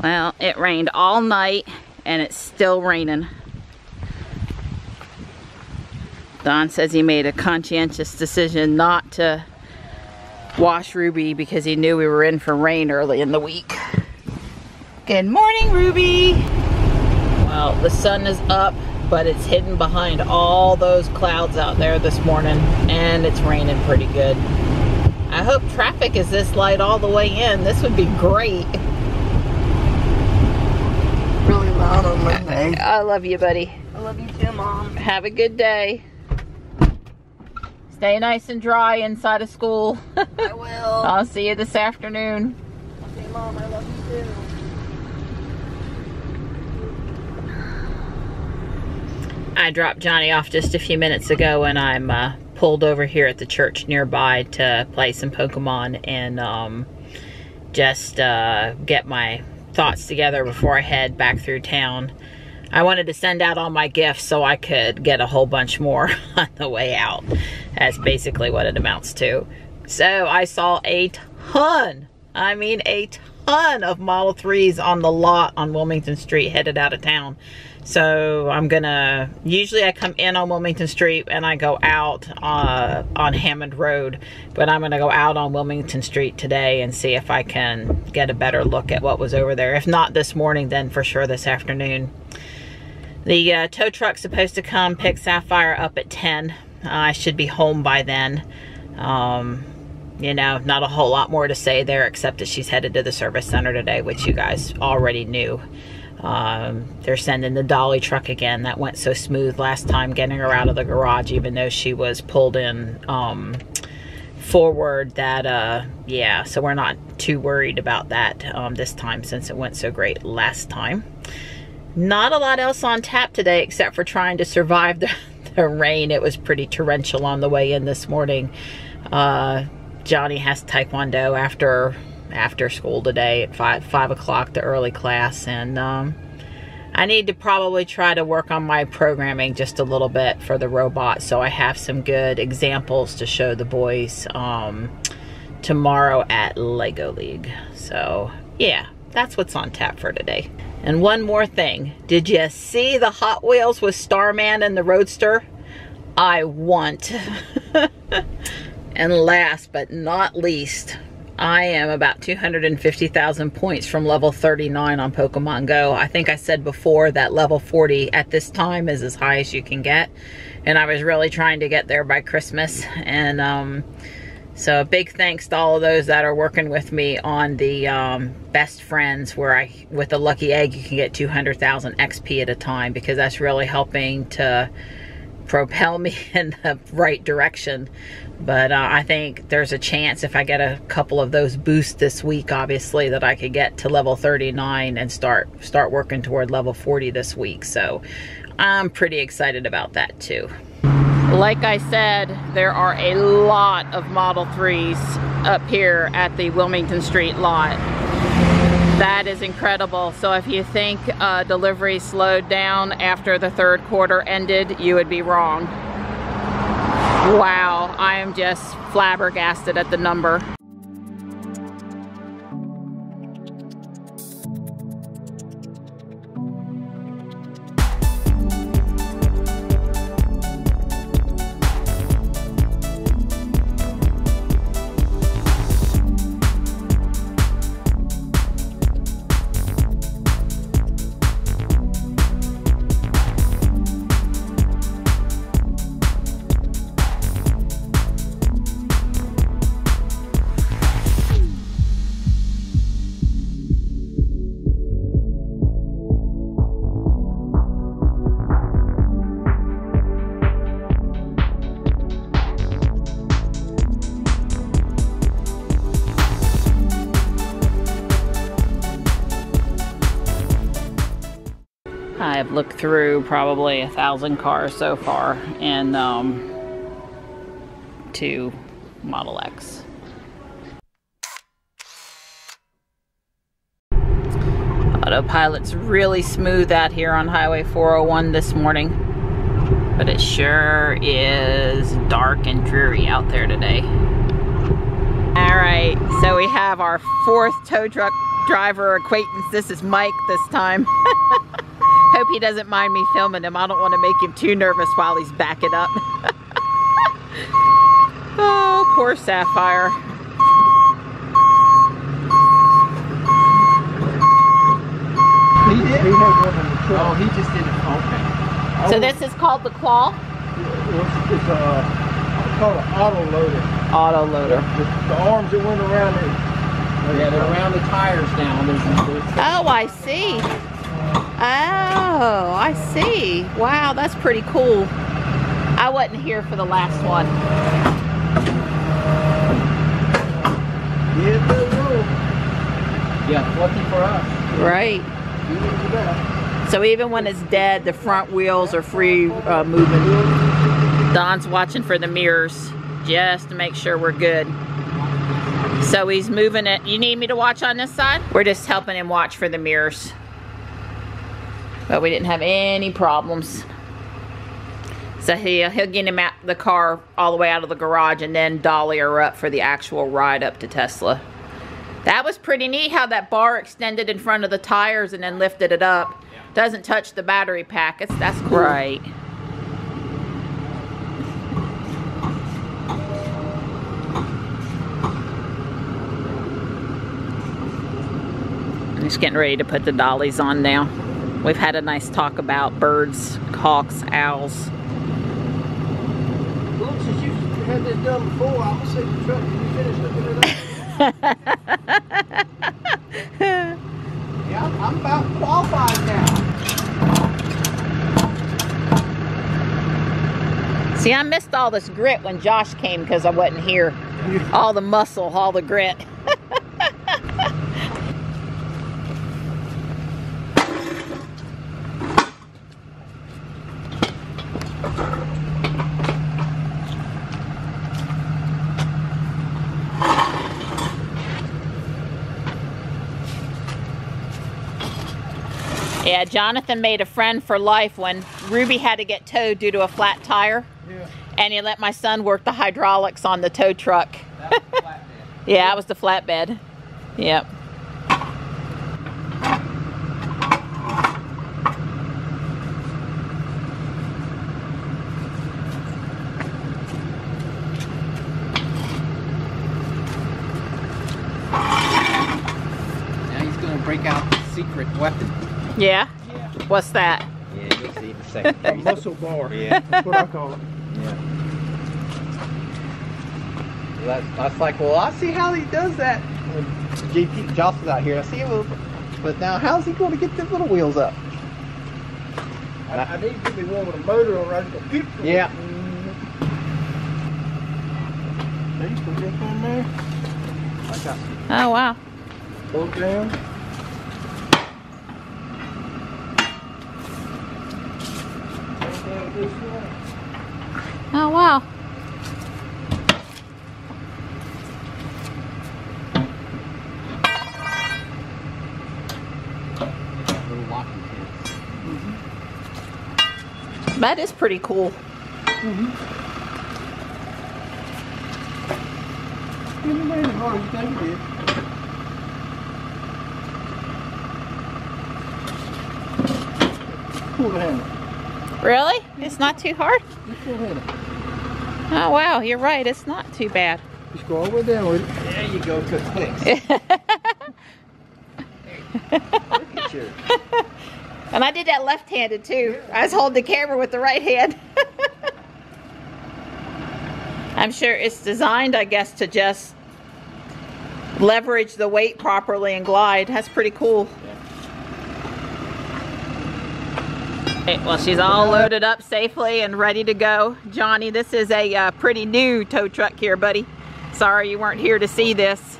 Well, it rained all night and it's still raining. Don says he made a conscientious decision not to wash Ruby because he knew we were in for rain early in the week. Good morning, Ruby. Well, the sun is up, but it's hidden behind all those clouds out there this morning, and it's raining pretty good. I hope traffic is this light all the way in. This would be great. Really loud on Monday. I love you, buddy. I love you too, Mom. Have a good day. Stay nice and dry inside of school. I will. I'll see you this afternoon. Okay, Mom, I love you too. I dropped Johnny off just a few minutes ago, and I'm pulled over here at the church nearby to play some Pokemon and just get my thoughts together before I head back through town. I wanted to send out all my gifts so I could get a whole bunch more on the way out. That's basically what it amounts to. So I saw a ton, I mean a ton of Model 3s on the lot on Wilmington Street headed out of town. So I'm gonna, usually I come in on Wilmington Street and I go out on Hammond Road, but I'm gonna go out on Wilmington Street today and see if I can get a better look at what was over there. If not this morning, then for sure this afternoon. The tow truck's supposed to come pick Sapphire up at 10. I should be home by then. You know, not a whole lot more to say there except that she's headed to the service center today, which you guys already knew. They're sending the dolly truck again. That went so smooth last time getting her out of the garage, even though she was pulled in forward. That yeah, so we're not too worried about that this time since it went so great last time. Not a lot else on tap today except for trying to survive the rain. It was pretty torrential on the way in this morning. Johnny has Taekwondo after school today at 5 o'clock, the early class, and I need to probably try to work on my programming just a little bit for the robot so I have some good examples to show the boys tomorrow at Lego League. So yeah, that's what's on tap for today. And one more thing, did you see the Hot Wheels with Starman and the Roadster? I want. And last but not least, I am about 250,000 points from level 39 on Pokemon Go. I think I said before that level 40 at this time is as high as you can get. And I was really trying to get there by Christmas. And so a big thanks to all of those that are working with me on the best friends where with the lucky egg, you can get 200,000 XP at a time, because that's really helping to propel me in the right direction. But I think there's a chance if I get a couple of those boosts this week, obviously, that I could get to level 39 and start working toward level 40 this week. So I'm pretty excited about that too. Like I said, there are a lot of Model 3s up here at the Wilmington Street lot. That is incredible. So if you think delivery slowed down after the third quarter ended, you would be wrong. Wow, I am just flabbergasted at the number. I've looked through probably 1,000 cars so far in to Model X. Autopilot's really smooth out here on Highway 401 this morning, but it sure is dark and dreary out there today. All right, so we have our fourth tow truck driver acquaintance. This is Mike this time. Hope he doesn't mind me filming him. I don't want to make him too nervous while he's backing up. Oh, poor Sapphire. He did? He had one in the truck. Oh, he just did it. Okay. So this is called the Claw? It's called an auto loader. Auto loader. The arms that went around it. Yeah, they're around the tires now. Oh, I see. Oh, I see. Wow, that's pretty cool. I wasn't here for the last one. Yeah, no room. Yeah, lucky for us. Right. So even when it's dead, the front wheels are free moving. Don's watching for the mirrors just to make sure we're good. So he's moving it. You need me to watch on this side? We're just helping him watch for the mirrors. But we didn't have any problems. So he'll get him out the car all the way out of the garage and then dolly her up for the actual ride up to Tesla. That was pretty neat how that bar extended in front of the tires and then lifted it up. Doesn't touch the battery pack. That's great. I'm just getting ready to put the dollies on now. We've had a nice talk about birds, hawks, owls. Well, since you had this done before, I'm gonna say the truck and you finish looking it up. Yeah, I'm about qualified now. See, I missed all this grit when Josh came because I wasn't here. All the muscle, all the grit. Yeah, Jonathan made a friend for life when Ruby had to get towed due to a flat tire. Yeah. And he let my son work the hydraulics on the tow truck. That was the flatbed. Yeah, that was the flatbed. Yep. Now he's going to break out the secret weapon. Yeah? Yeah. What's that? Yeah, you'll see in a second. A muscle bar. Yeah. That's what I call it. Yeah. That's like, well, I see how he does that when JP Joss is out here. I see him, but now how's he going to get them little wheels up? I need to be one with a motor on right to go. Yeah. There you put that on there. Like that. Oh, wow. Pull it down. Oh, wow. That is pretty cool. Pull the handle. Really? It's not too hard? Just pull the handle. Oh, wow. You're right. It's not too bad. Just go all the way down with it. There you go. Good clicks. Look at you. And I did that left-handed too. I was holding the camera with the right hand. I'm sure it's designed, I guess, to just leverage the weight properly and glide. That's pretty cool. Okay, well, she's all loaded up safely and ready to go. Johnny, this is a pretty new tow truck here, buddy. Sorry you weren't here to see this.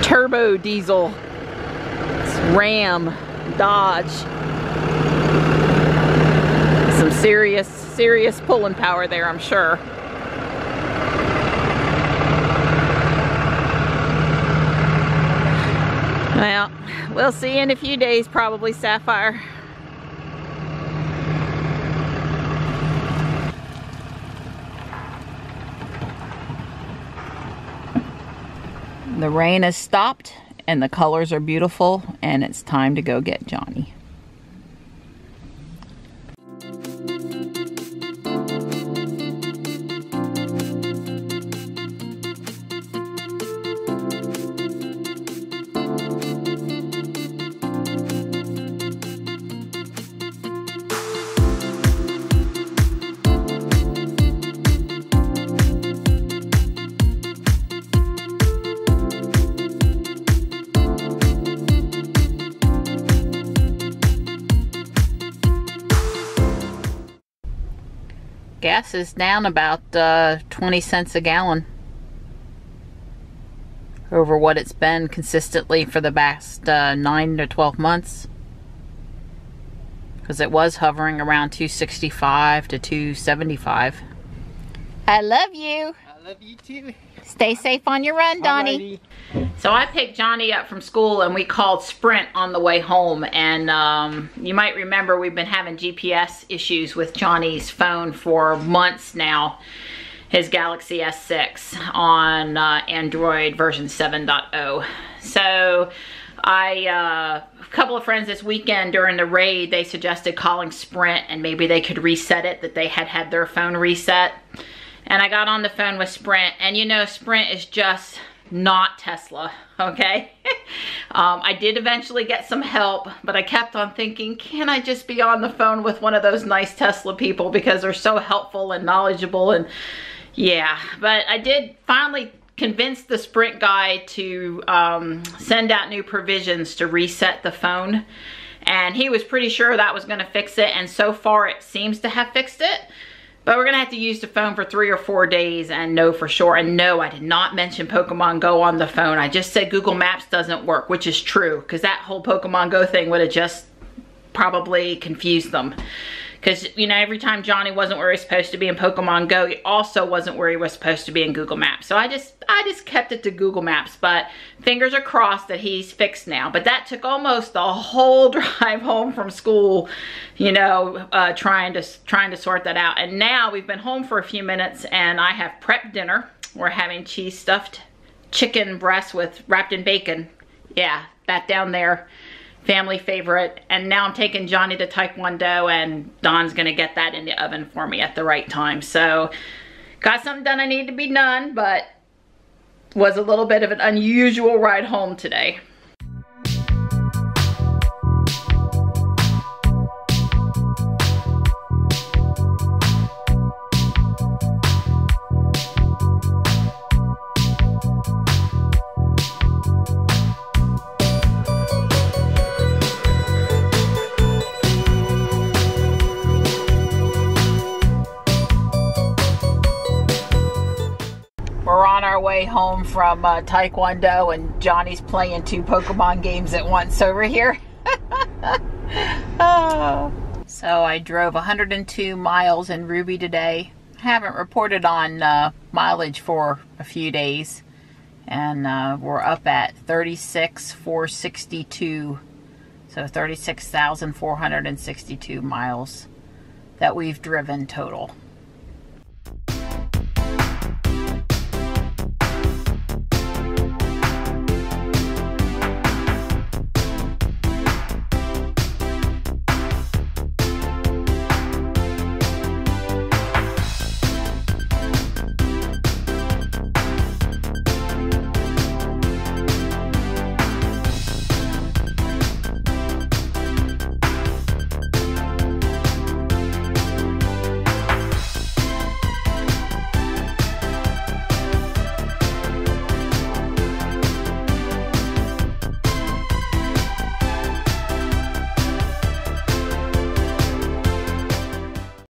Turbo diesel. It's Ram, Dodge. Some serious pulling power there, I'm sure. Well, we'll see you in a few days probably, Sapphire. The rain has stopped and the colors are beautiful, and it's time to go get Johnny. Gas is down about 20 cents a gallon over what it's been consistently for the past 9 to 12 months, because it was hovering around 265 to 275. I love you. I love you too. Stay safe on your run, Donnie. So I picked Johnny up from school and we called Sprint on the way home, and you might remember we've been having GPS issues with Johnny's phone for months now, his Galaxy S6 on Android version 7.0. So a couple of friends this weekend during the raid, they suggested calling Sprint and maybe they could reset it, that they had their phone reset. And I got on the phone with Sprint, and you know, Sprint is just not Tesla, okay? I did eventually get some help, but I kept on thinking, can I just be on the phone with one of those nice Tesla people, because they're so helpful and knowledgeable, and yeah. But I did finally convince the Sprint guy to send out new provisions to reset the phone, and he was pretty sure that was going to fix it, and so far it seems to have fixed it. But we're gonna have to use the phone for 3 or 4 days and know for sure. And no, I did not mention Pokemon Go on the phone. I just said Google Maps doesn't work, which is true, because that whole Pokemon Go thing would have just probably confused them. Because, you know, every time Johnny wasn't where he was supposed to be in Pokemon Go, he also wasn't where he was supposed to be in Google Maps. So I just kept it to Google Maps, but fingers are crossed that he's fixed now. But that took almost the whole drive home from school, you know, trying to sort that out. And now we've been home for a few minutes and I have prepped dinner. We're having cheese stuffed chicken breast wrapped in bacon. Yeah, that down there. Family favorite. And now I'm taking Johnny to Taekwondo, and Don's gonna get that in the oven for me at the right time. So got something done I need to be done, but was a little bit of an unusual ride home today. We're on our way home from Taekwondo, and Johnny's playing 2 Pokemon games at once over here. Oh. So I drove 102 miles in Ruby today. Haven't reported on mileage for a few days, and we're up at 36,462. So 36,462 miles that we've driven total.